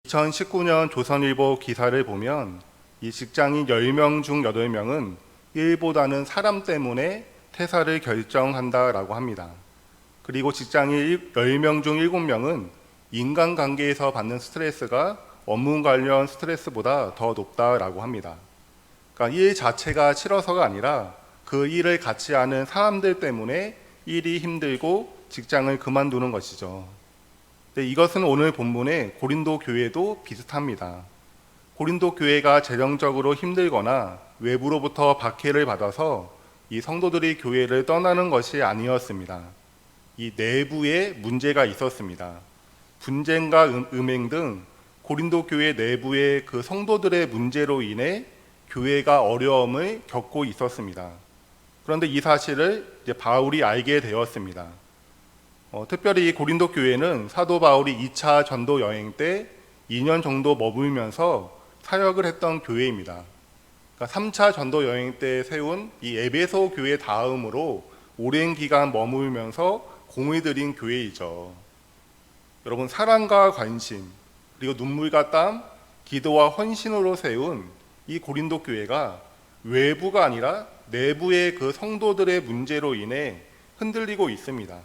2019년 조선일보 기사를 보면 이 직장인 10명 중 8명은 일보다는 사람 때문에 퇴사를 결정한다라고 합니다. 그리고 직장인 10명 중 7명은 인간관계에서 받는 스트레스가 업무 관련 스트레스보다 더 높다라고 합니다. 그러니까 일 자체가 싫어서가 아니라 그 일을 같이 하는 사람들 때문에 일이 힘들고 직장을 그만두는 것이죠. 이것은 오늘 본문의 고린도 교회도 비슷합니다. 고린도 교회가 재정적으로 힘들거나 외부로부터 박해를 받아서 이 성도들이 교회를 떠나는 것이 아니었습니다. 이 내부에 문제가 있었습니다. 분쟁과 음행 등 고린도 교회 내부의 그 성도들의 문제로 인해 교회가 어려움을 겪고 있었습니다. 그런데 이 사실을 이제 바울이 알게 되었습니다. 특별히 고린도 교회는 사도 바울이 2차 전도 여행 때 2년 정도 머물면서 사역을 했던 교회입니다. 그러니까 3차 전도 여행 때 세운 이 에베소 교회 다음으로 오랜 기간 머물면서 공을 들인 교회이죠. 여러분, 사랑과 관심, 그리고 눈물과 땀, 기도와 헌신으로 세운 이 고린도 교회가 외부가 아니라 내부의 그 성도들의 문제로 인해 흔들리고 있습니다.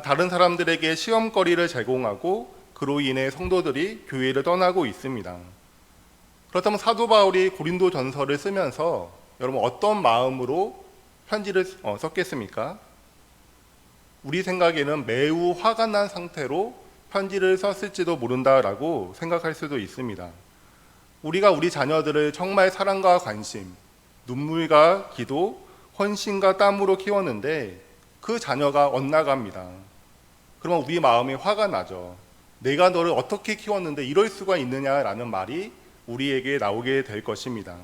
다른 사람들에게 시험거리를 제공하고 그로 인해 성도들이 교회를 떠나고 있습니다. 그렇다면 사도 바울이 고린도 전서를 쓰면서 여러분 어떤 마음으로 편지를 썼겠습니까? 우리 생각에는 매우 화가 난 상태로 편지를 썼을지도 모른다라고 생각할 수도 있습니다. 우리가 우리 자녀들을 정말 사랑과 관심, 눈물과 기도, 헌신과 땀으로 키웠는데 그 자녀가 엇나갑니다. 그러면 우리 마음이 화가 나죠. 내가 너를 어떻게 키웠는데 이럴 수가 있느냐라는 말이 우리에게 나오게 될 것입니다.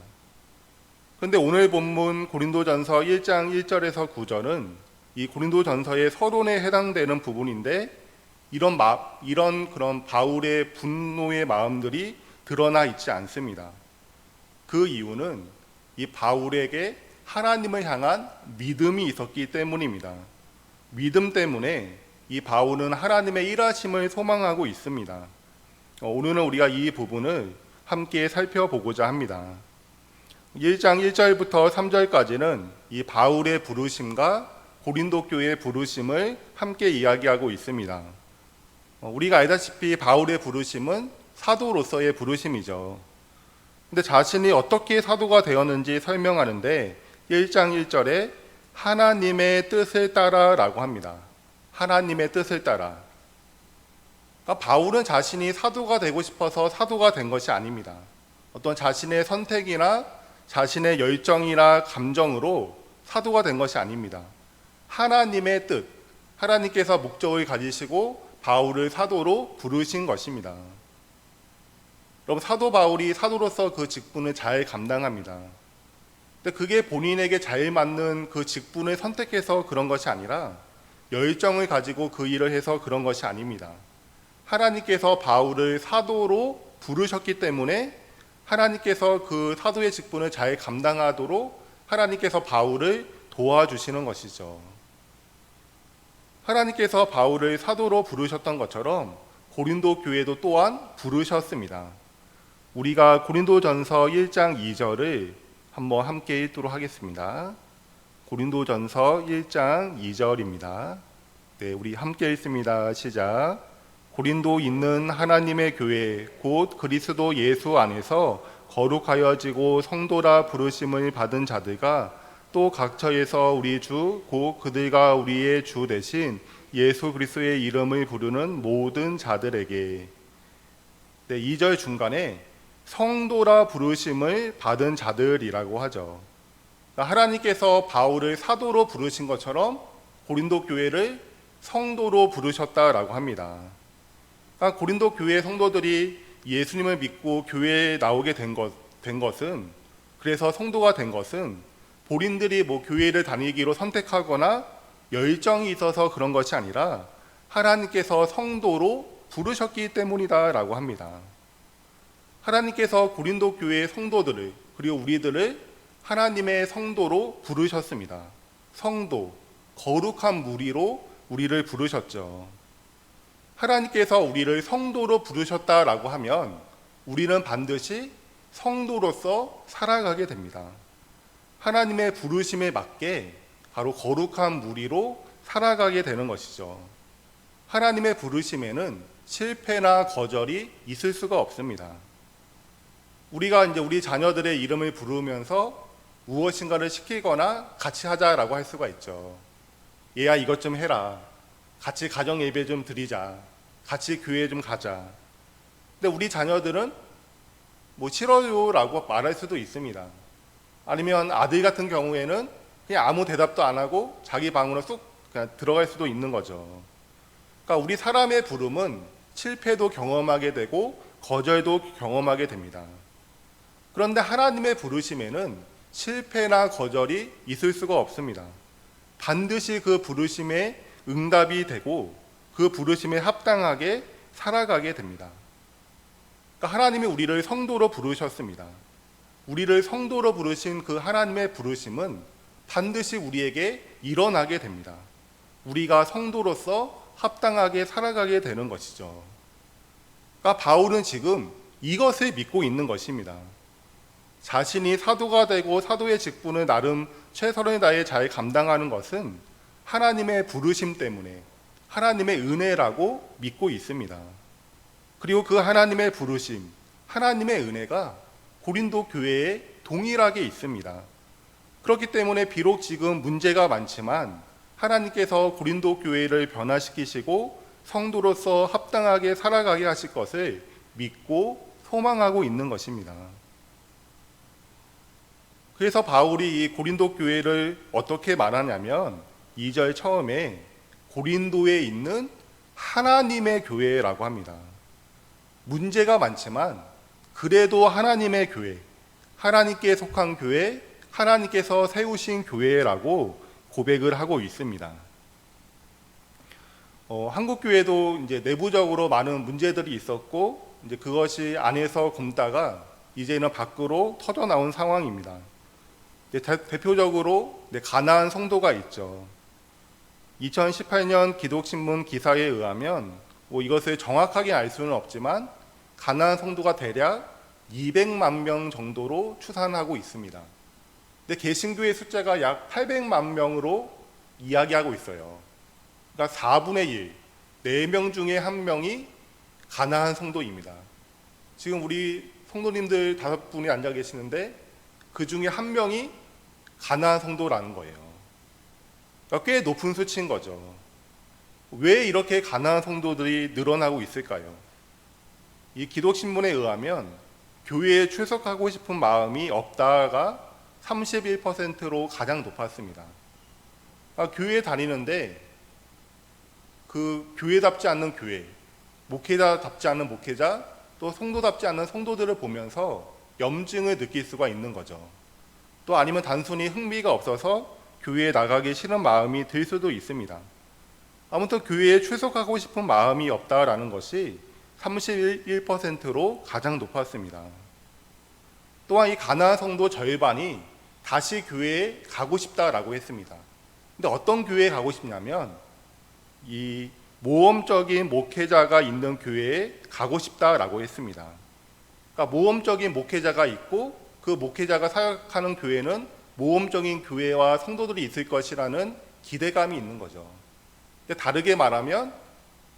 그런데 오늘 본문 고린도전서 1장 1절에서 9절은 이 고린도전서의 서론에 해당되는 부분인데 이런 그런 바울의 분노의 마음들이 드러나 있지 않습니다. 그 이유는 이 바울에게 하나님을 향한 믿음이 있었기 때문입니다. 믿음 때문에 이 바울은 하나님의 일하심을 소망하고 있습니다. 오늘은 우리가 이 부분을 함께 살펴보고자 합니다. 1장 1절부터 3절까지는 이 바울의 부르심과 고린도 교회의 부르심을 함께 이야기하고 있습니다. 우리가 알다시피 바울의 부르심은 사도로서의 부르심이죠. 근데 자신이 어떻게 사도가 되었는지 설명하는데 1장 1절에 하나님의 뜻을 따라라고 합니다. 하나님의 뜻을 따라. 그러니까 바울은 자신이 사도가 되고 싶어서 사도가 된 것이 아닙니다. 어떤 자신의 선택이나 자신의 열정이나 감정으로 사도가 된 것이 아닙니다. 하나님의 뜻, 하나님께서 목적을 가지시고 바울을 사도로 부르신 것입니다. 여러분, 사도 바울이 사도로서 그 직분을 잘 감당합니다. 근데 그게 본인에게 잘 맞는 그 직분을 선택해서 그런 것이 아니라 열정을 가지고 그 일을 해서 그런 것이 아닙니다. 하나님께서 바울을 사도로 부르셨기 때문에 하나님께서 그 사도의 직분을 잘 감당하도록 하나님께서 바울을 도와주시는 것이죠. 하나님께서 바울을 사도로 부르셨던 것처럼 고린도 교회도 또한 부르셨습니다. 우리가 고린도전서 1장 2절을 한번 함께 읽도록 하겠습니다. 고린도전서 1장 2절입니다. 네, 우리 함께 읽습니다. 시작. 고린도 있는 하나님의 교회 곧 그리스도 예수 안에서 거룩하여지고 성도라 부르심을 받은 자들과 또 각처에서 우리 주 곧 그들과 우리의 주 대신 예수 그리스도의 이름을 부르는 모든 자들에게. 네, 2절 중간에 성도라 부르심을 받은 자들이라고 하죠. 그러니까 하나님께서 바울을 사도로 부르신 것처럼 고린도 교회를 성도로 부르셨다라고 합니다. 그러니까 고린도 교회 성도들이 예수님을 믿고 교회에 나오게 된 것은, 그래서 성도가 된 것은 본인들이 교회를 다니기로 선택하거나 열정이 있어서 그런 것이 아니라 하나님께서 성도로 부르셨기 때문이다라고 합니다. 하나님께서 고린도 교회의 성도들을, 그리고 우리들을 하나님의 성도로 부르셨습니다. 성도, 거룩한 무리로 우리를 부르셨죠. 하나님께서 우리를 성도로 부르셨다라고 하면 우리는 반드시 성도로서 살아가게 됩니다. 하나님의 부르심에 맞게 바로 거룩한 무리로 살아가게 되는 것이죠. 하나님의 부르심에는 실패나 거절이 있을 수가 없습니다. 우리가 이제 우리 자녀들의 이름을 부르면서 무엇인가를 시키거나 같이 하자라고 할 수가 있죠. 얘야 이것 좀 해라. 같이 가정 예배 좀 드리자. 같이 교회 좀 가자. 근데 우리 자녀들은 뭐 싫어요라고 말할 수도 있습니다. 아니면 아들 같은 경우에는 그냥 아무 대답도 안 하고 자기 방으로 쑥 그냥 들어갈 수도 있는 거죠. 그러니까 우리 사람의 부름은 실패도 경험하게 되고 거절도 경험하게 됩니다. 그런데 하나님의 부르심에는 실패나 거절이 있을 수가 없습니다. 반드시 그 부르심에 응답이 되고 그 부르심에 합당하게 살아가게 됩니다. 그러니까 하나님이 우리를 성도로 부르셨습니다. 우리를 성도로 부르신 그 하나님의 부르심은 반드시 우리에게 일어나게 됩니다. 우리가 성도로서 합당하게 살아가게 되는 것이죠. 그러니까 바울은 지금 이것을 믿고 있는 것입니다. 자신이 사도가 되고 사도의 직분을 나름 최선을 다해 잘 감당하는 것은 하나님의 부르심 때문에 하나님의 은혜라고 믿고 있습니다. 그리고 그 하나님의 부르심, 하나님의 은혜가 고린도 교회에 동일하게 있습니다. 그렇기 때문에 비록 지금 문제가 많지만 하나님께서 고린도 교회를 변화시키시고 성도로서 합당하게 살아가게 하실 것을 믿고 소망하고 있는 것입니다. 그래서 바울이 이 고린도 교회를 어떻게 말하냐면 2절 처음에 고린도에 있는 하나님의 교회라고 합니다. 문제가 많지만 그래도 하나님의 교회, 하나님께 속한 교회, 하나님께서 세우신 교회라고 고백을 하고 있습니다. 한국 교회도 이제 내부적으로 많은 문제들이 있었고 이제 그것이 안에서 굼다가 이제는 밖으로 터져 나온 상황입니다. 대표적으로 가나안 성도가 있죠. 2018년 기독신문 기사에 의하면 이것을 정확하게 알 수는 없지만 가나안 성도가 대략 200만 명 정도로 추산하고 있습니다. 근데 개신교의 숫자가 약 800만 명으로 이야기하고 있어요. 그러니까 4분의 1, 4명 중에 1명이 가나안 성도입니다. 지금 우리 성도님들 5분이 앉아 계시는데 그 중에 1명이 가나안 성도라는 거예요. 그러니까 꽤 높은 수치인 거죠. 왜 이렇게 가나안 성도들이 늘어나고 있을까요? 이 기독신문에 의하면 교회에 출석하고 싶은 마음이 없다가 31%로 가장 높았습니다. 그러니까 교회에 다니는데 그 교회답지 않는 교회, 목회자답지 않은 목회자, 또 성도답지 않은 성도들을 보면서 염증을 느낄 수가 있는 거죠. 또 아니면 단순히 흥미가 없어서 교회에 나가기 싫은 마음이 들 수도 있습니다. 아무튼 교회에 출석하고 싶은 마음이 없다라는 것이 31%로 가장 높았습니다. 또한 이 가나안 성도 절반이 다시 교회에 가고 싶다라고 했습니다. 근데 어떤 교회에 가고 싶냐면 이 모험적인 목회자가 있는 교회에 가고 싶다라고 했습니다. 그러니까 모험적인 목회자가 있고 그 목회자가 사역하는 교회는 모험적인 교회와 성도들이 있을 것이라는 기대감이 있는 거죠. 근데 다르게 말하면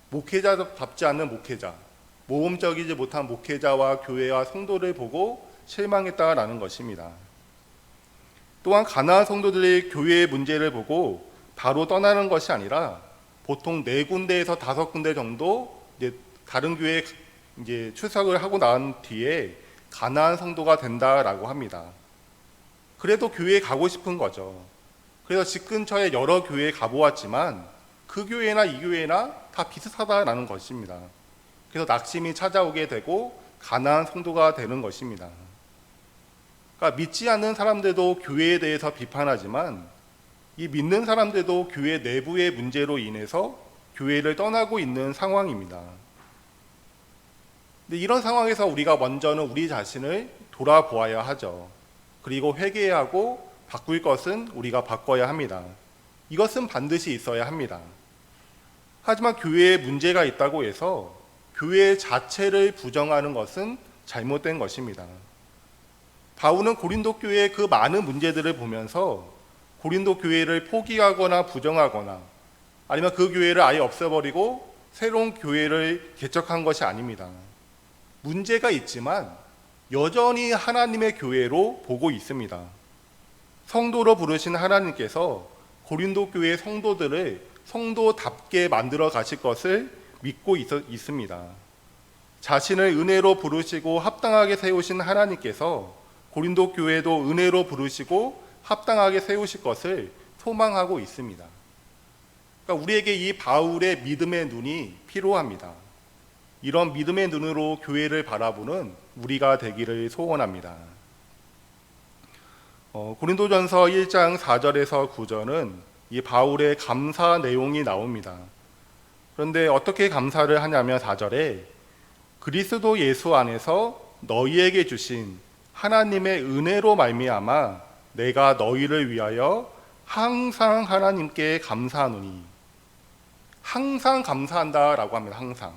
목회자답지 않는 목회자, 모험적이지 못한 목회자와 교회와 성도를 보고 실망했다라는 것입니다. 또한 가나안 성도들이 교회의 문제를 보고 바로 떠나는 것이 아니라 보통 4군데에서 5군데 정도 이제 다른 교회에 이제 출석을 하고 난 뒤에 가나안 성도가 된다라고 합니다. 그래도 교회에 가고 싶은 거죠. 그래서 집 근처에 여러 교회에 가보았지만 그 교회나 이 교회나 다 비슷하다라는 것입니다. 그래서 낙심이 찾아오게 되고 가나안 성도가 되는 것입니다. 그러니까 믿지 않는 사람들도 교회에 대해서 비판하지만 이 믿는 사람들도 교회 내부의 문제로 인해서 교회를 떠나고 있는 상황입니다. 근데 이런 상황에서 우리가 먼저는 우리 자신을 돌아보아야 하죠. 그리고 회개하고 바꿀 것은 우리가 바꿔야 합니다. 이것은 반드시 있어야 합니다. 하지만 교회에 문제가 있다고 해서 교회 자체를 부정하는 것은 잘못된 것입니다. 바울은 고린도 교회의 그 많은 문제들을 보면서 고린도 교회를 포기하거나 부정하거나 아니면 그 교회를 아예 없애버리고 새로운 교회를 개척한 것이 아닙니다. 문제가 있지만 여전히 하나님의 교회로 보고 있습니다. 성도로 부르신 하나님께서 고린도 교회 성도들을 성도답게 만들어 가실 것을 믿고 있습니다. 자신을 은혜로 부르시고 합당하게 세우신 하나님께서 고린도 교회도 은혜로 부르시고 합당하게 세우실 것을 소망하고 있습니다. 그러니까 우리에게 이 바울의 믿음의 눈이 필요합니다. 이런 믿음의 눈으로 교회를 바라보는 우리가 되기를 소원합니다. 고린도전서 1장 4절에서 9절은 이 바울의 감사 내용이 나옵니다. 그런데 어떻게 감사를 하냐면 4절에 그리스도 예수 안에서 너희에게 주신 하나님의 은혜로 말미암아 내가 너희를 위하여 항상 하나님께 감사하노니, 항상 감사한다라고 합니다. 항상.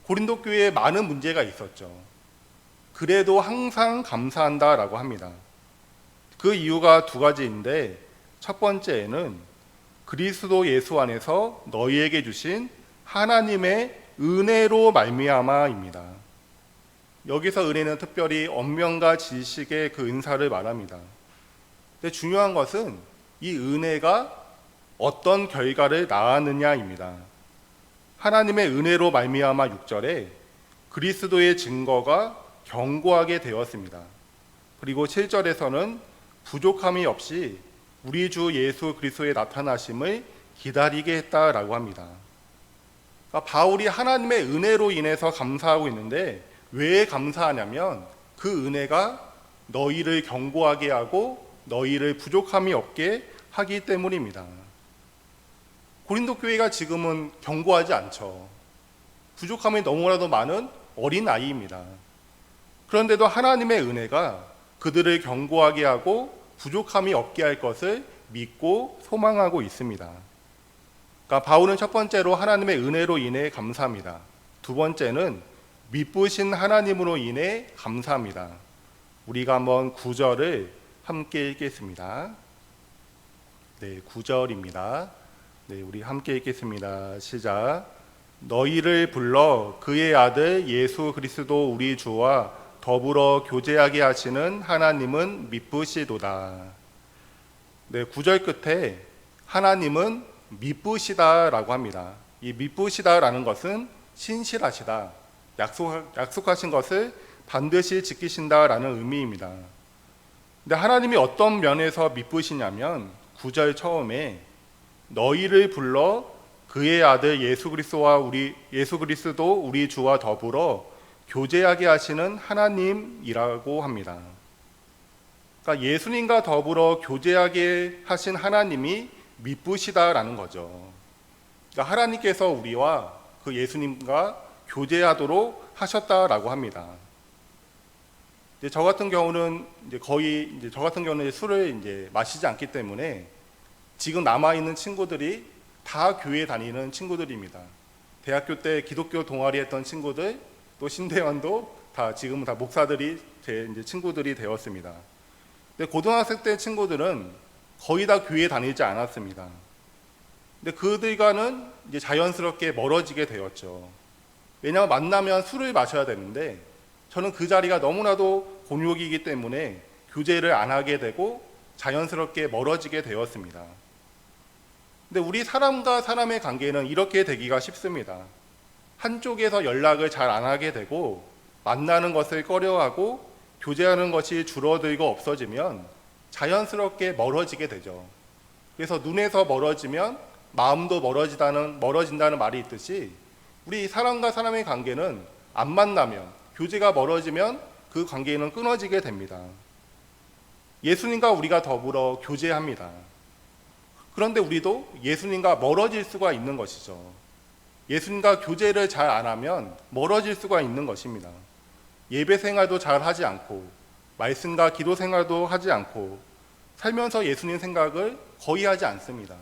고린도 교회에 많은 문제가 있었죠. 그래도 항상 감사한다라고 합니다. 그 이유가 두 가지인데, 첫 번째는 그리스도 예수 안에서 너희에게 주신 하나님의 은혜로 말미암아입니다. 여기서 은혜는 특별히 언명과 지식의 그 은사를 말합니다. 근데 중요한 것은 이 은혜가 어떤 결과를 낳았느냐입니다. 하나님의 은혜로 말미암아 6절에 그리스도의 증거가 견고하게 되었습니다. 그리고 7절에서는 부족함이 없이 우리 주 예수 그리스도의 나타나심을 기다리게 했다라고 합니다. 그러니까 바울이 하나님의 은혜로 인해서 감사하고 있는데 왜 감사하냐면 그 은혜가 너희를 견고하게 하고 너희를 부족함이 없게 하기 때문입니다. 고린도 교회가 지금은 견고하지 않죠. 부족함이 너무나도 많은 어린 아이입니다. 그런데도 하나님의 은혜가 그들을 견고하게 하고 부족함이 없게 할 것을 믿고 소망하고 있습니다. 그러니까 바울은 첫 번째로 하나님의 은혜로 인해 감사합니다. 두 번째는 미쁘신 하나님으로 인해 감사합니다. 우리가 한번 9절을 함께 읽겠습니다. 네, 9절입니다. 네, 우리 함께 읽겠습니다. 시작. 너희를 불러 그의 아들 예수 그리스도 우리 주와 더불어 교제하게 하시는 하나님은 미쁘시도다. 네, 9절 끝에 하나님은 미쁘시다라고 합니다. 이 미쁘시다라는 것은 신실하시다, 약속하신 것을 반드시 지키신다라는 의미입니다. 근데 하나님이 어떤 면에서 미쁘시냐면 9절 처음에 너희를 불러 그의 아들 예수 그리스도 우리 주와 더불어 교제하게 하시는 하나님이라고 합니다. 그러니까 예수님과 더불어 교제하게 하신 하나님이 미쁘시다라는 거죠. 그러니까 하나님께서 우리와 그 예수님과 교제하도록 하셨다라고 합니다. 저 같은 경우는 술을 마시지 않기 때문에 지금 남아 있는 친구들이 다 교회 다니는 친구들입니다. 대학교 때 기독교 동아리 했던 친구들, 또 신대원도 지금은 다 목사들이 제 친구들이 되었습니다. 근데 고등학생 때 친구들은 거의 다 교회 다니지 않았습니다. 근데 그들과는 자연스럽게 멀어지게 되었죠. 왜냐하면 만나면 술을 마셔야 되는데 저는 그 자리가 너무나도 곤욕이기 때문에 교제를 안 하게 되고 자연스럽게 멀어지게 되었습니다. 근데 우리 사람과 사람의 관계는 이렇게 되기가 쉽습니다. 한쪽에서 연락을 잘 안 하게 되고 만나는 것을 꺼려하고 교제하는 것이 줄어들고 없어지면 자연스럽게 멀어지게 되죠. 그래서 눈에서 멀어지면 마음도 멀어진다는 말이 있듯이 우리 사람과 사람의 관계는 안 만나면, 교제가 멀어지면 그 관계는 끊어지게 됩니다. 예수님과 우리가 더불어 교제합니다. 그런데 우리도 예수님과 멀어질 수가 있는 것이죠. 예수님과 교제를 잘 안 하면 멀어질 수가 있는 것입니다. 예배 생활도 잘 하지 않고 말씀과 기도 생활도 하지 않고 살면서 예수님 생각을 거의 하지 않습니다.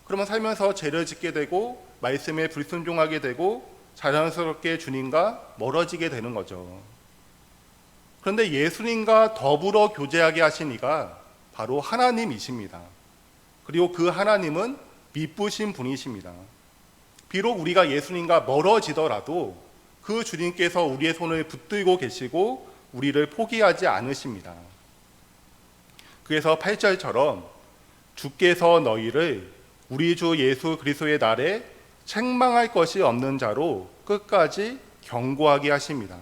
그러면 살면서 죄를 짓게 되고 말씀에 불순종하게 되고 자연스럽게 주님과 멀어지게 되는 거죠. 그런데 예수님과 더불어 교제하게 하신 이가 바로 하나님이십니다. 그리고 그 하나님은 미쁘신 분이십니다. 비록 우리가 예수님과 멀어지더라도 그 주님께서 우리의 손을 붙들고 계시고 우리를 포기하지 않으십니다. 그래서 8절처럼 주께서 너희를 우리 주 예수 그리스도의 날에 책망할 것이 없는 자로 끝까지 경고하게 하십니다.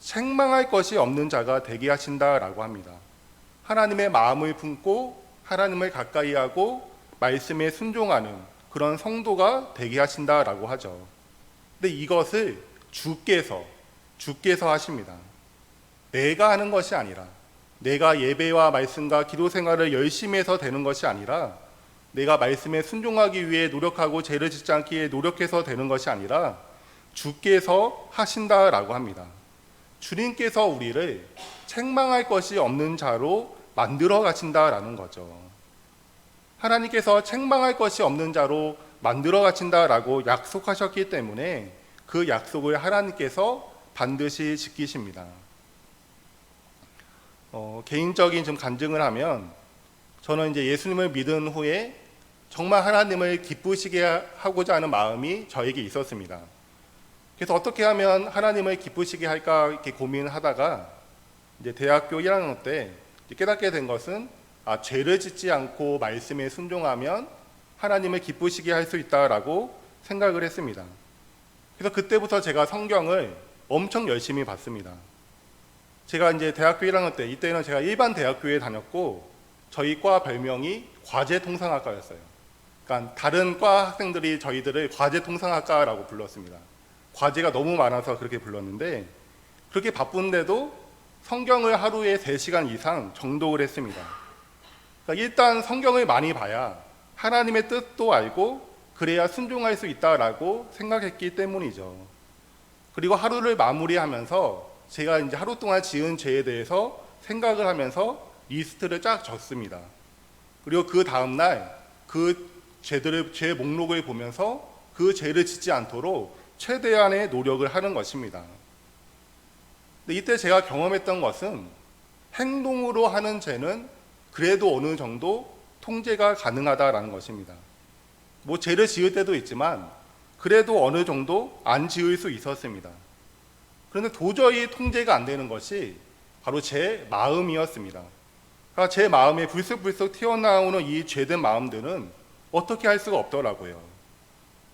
책망할 것이 없는 자가 되게 하신다라고 합니다. 하나님의 마음을 품고 하나님을 가까이 하고 말씀에 순종하는 그런 성도가 되게 하신다라고 하죠. 근데 이것을 주께서 하십니다. 내가 하는 것이 아니라, 내가 예배와 말씀과 기도 생활을 열심히 해서 되는 것이 아니라, 내가 말씀에 순종하기 위해 노력하고 죄를 짓지 않기 위해 노력해서 되는 것이 아니라 주께서 하신다라고 합니다. 주님께서 우리를 책망할 것이 없는 자로 만들어 가신다라는 거죠. 하나님께서 책망할 것이 없는 자로 만들어 가신다라고 약속하셨기 때문에 그 약속을 하나님께서 반드시 지키십니다. 개인적인 좀 간증을 하면, 저는 이제 예수님을 믿은 후에 정말 하나님을 기쁘시게 하고자 하는 마음이 저에게 있었습니다. 그래서 어떻게 하면 하나님을 기쁘시게 할까 이렇게 고민하다가 이제 대학교 1학년 때 깨닫게 된 것은, 죄를 짓지 않고 말씀에 순종하면 하나님을 기쁘시게 할 수 있다라고 생각을 했습니다. 그래서 그때부터 제가 성경을 엄청 열심히 봤습니다. 제가 이제 대학교 1학년 때, 이때는 제가 일반 대학교에 다녔고 저희 과 별명이 과제통상학과였어요. 그러니까 다른 과 학생들이 저희들을 과제통상학과라고 불렀습니다. 과제가 너무 많아서 그렇게 불렀는데, 그렇게 바쁜데도 성경을 하루에 3시간 이상 정독을 했습니다. 그러니까 일단 성경을 많이 봐야 하나님의 뜻도 알고 그래야 순종할 수 있다라고 생각했기 때문이죠. 그리고 하루를 마무리하면서 제가 이제 하루 동안 지은 죄에 대해서 생각을 하면서 리스트를 쫙 적습니다. 그리고 그 다음날 그 죄 목록을 보면서 그 죄를 짓지 않도록 최대한의 노력을 하는 것입니다. 근데 이때 제가 경험했던 것은, 행동으로 하는 죄는 그래도 어느 정도 통제가 가능하다라는 것입니다. 뭐 죄를 지을 때도 있지만 그래도 어느 정도 안 지을 수 있었습니다. 그런데 도저히 통제가 안 되는 것이 바로 제 마음이었습니다. 그러니까 제 마음에 불쑥불쑥 튀어나오는 이 죄된 마음들은 어떻게 할 수가 없더라고요.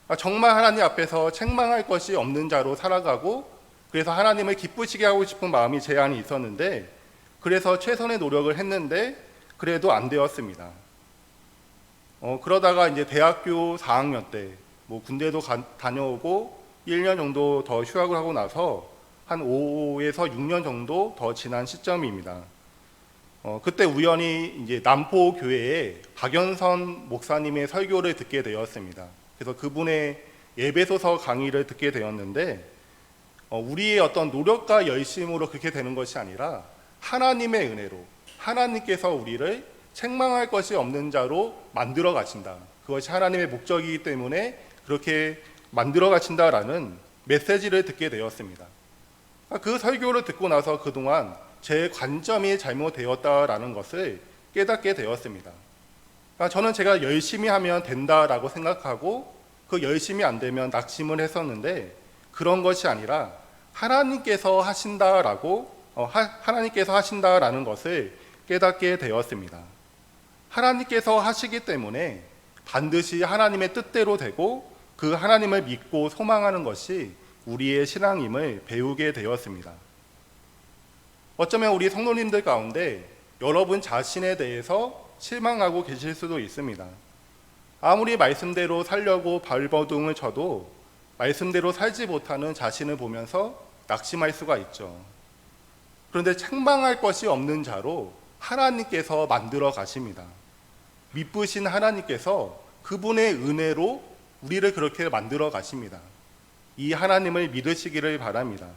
그러니까 정말 하나님 앞에서 책망할 것이 없는 자로 살아가고, 그래서 하나님을 기쁘시게 하고 싶은 마음이 제 안에 있었는데, 그래서 최선의 노력을 했는데 그래도 안 되었습니다. 그러다가 이제 대학교 4학년 때 뭐 군대도 다녀오고 1년 정도 더 휴학을 하고 나서 한 5에서 6년 정도 더 지난 시점입니다. 그때 우연히 이제 남포 교회에 박연선 목사님의 설교를 듣게 되었습니다. 그래서 그분의 예배소서 강의를 듣게 되었는데, 우리의 어떤 노력과 열심으로 그렇게 되는 것이 아니라 하나님의 은혜로 하나님께서 우리를 책망할 것이 없는 자로 만들어 가신다. 그것이 하나님의 목적이기 때문에 그렇게 만들어 가신다라는 메시지를 듣게 되었습니다. 그 설교를 듣고 나서 그동안 제 관점이 잘못되었다라는 것을 깨닫게 되었습니다. 저는 제가 열심히 하면 된다라고 생각하고 그 열심히 안 되면 낙심을 했었는데, 그런 것이 아니라 하나님께서 하신다라고 하나님께서 하신다라는 것을 깨닫게 되었습니다. 하나님께서 하시기 때문에 반드시 하나님의 뜻대로 되고 그 하나님을 믿고 소망하는 것이 우리의 신앙임을 배우게 되었습니다. 어쩌면 우리 성도님들 가운데 여러분 자신에 대해서 실망하고 계실 수도 있습니다. 아무리 말씀대로 살려고 발버둥을 쳐도 말씀대로 살지 못하는 자신을 보면서 낙심할 수가 있죠. 그런데 책망할 것이 없는 자로 하나님께서 만들어 가십니다. 미쁘신 하나님께서 그분의 은혜로 우리를 그렇게 만들어 가십니다. 이 하나님을 믿으시기를 바랍니다.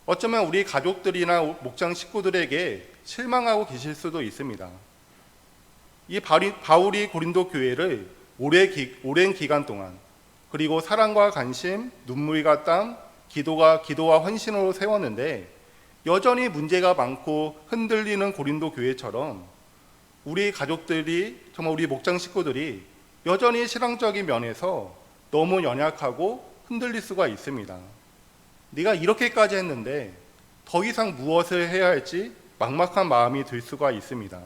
어쩌면 우리 가족들이나 목장 식구들에게 실망하고 계실 수도 있습니다. 이 바울이 고린도 교회를 오랜 기간 동안 그리고 사랑과 관심, 눈물과 땀, 기도와 헌신으로 세웠는데 여전히 문제가 많고 흔들리는 고린도 교회처럼 우리 가족들이 정말 우리 목장 식구들이 여전히 신앙적인 면에서 너무 연약하고 흔들릴 수가 있습니다. 네가 이렇게까지 했는데 더 이상 무엇을 해야 할지 막막한 마음이 들 수가 있습니다.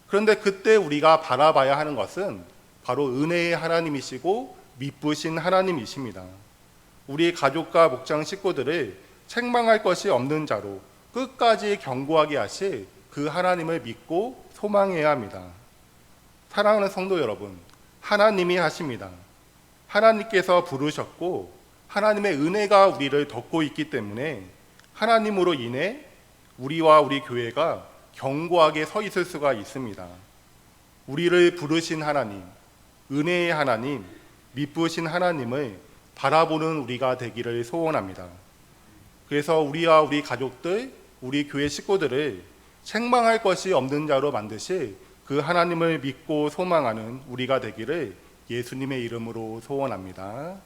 그런데 그때 우리가 바라봐야 하는 것은 바로 은혜의 하나님이시고 미쁘신 하나님이십니다. 우리 가족과 목장 식구들을 책망할 것이 없는 자로 끝까지 견고하게 하실 그 하나님을 믿고 소망해야 합니다. 사랑하는 성도 여러분, 하나님이 하십니다. 하나님께서 부르셨고 하나님의 은혜가 우리를 덮고 있기 때문에 하나님으로 인해 우리와 우리 교회가 견고하게 서 있을 수가 있습니다. 우리를 부르신 하나님, 은혜의 하나님, 미쁘신 하나님을 바라보는 우리가 되기를 소원합니다. 그래서 우리와 우리 가족들, 우리 교회 식구들을 책망할 것이 없는 자로 만드실 그 하나님을 믿고 소망하는 우리가 되기를 예수님의 이름으로 소원합니다.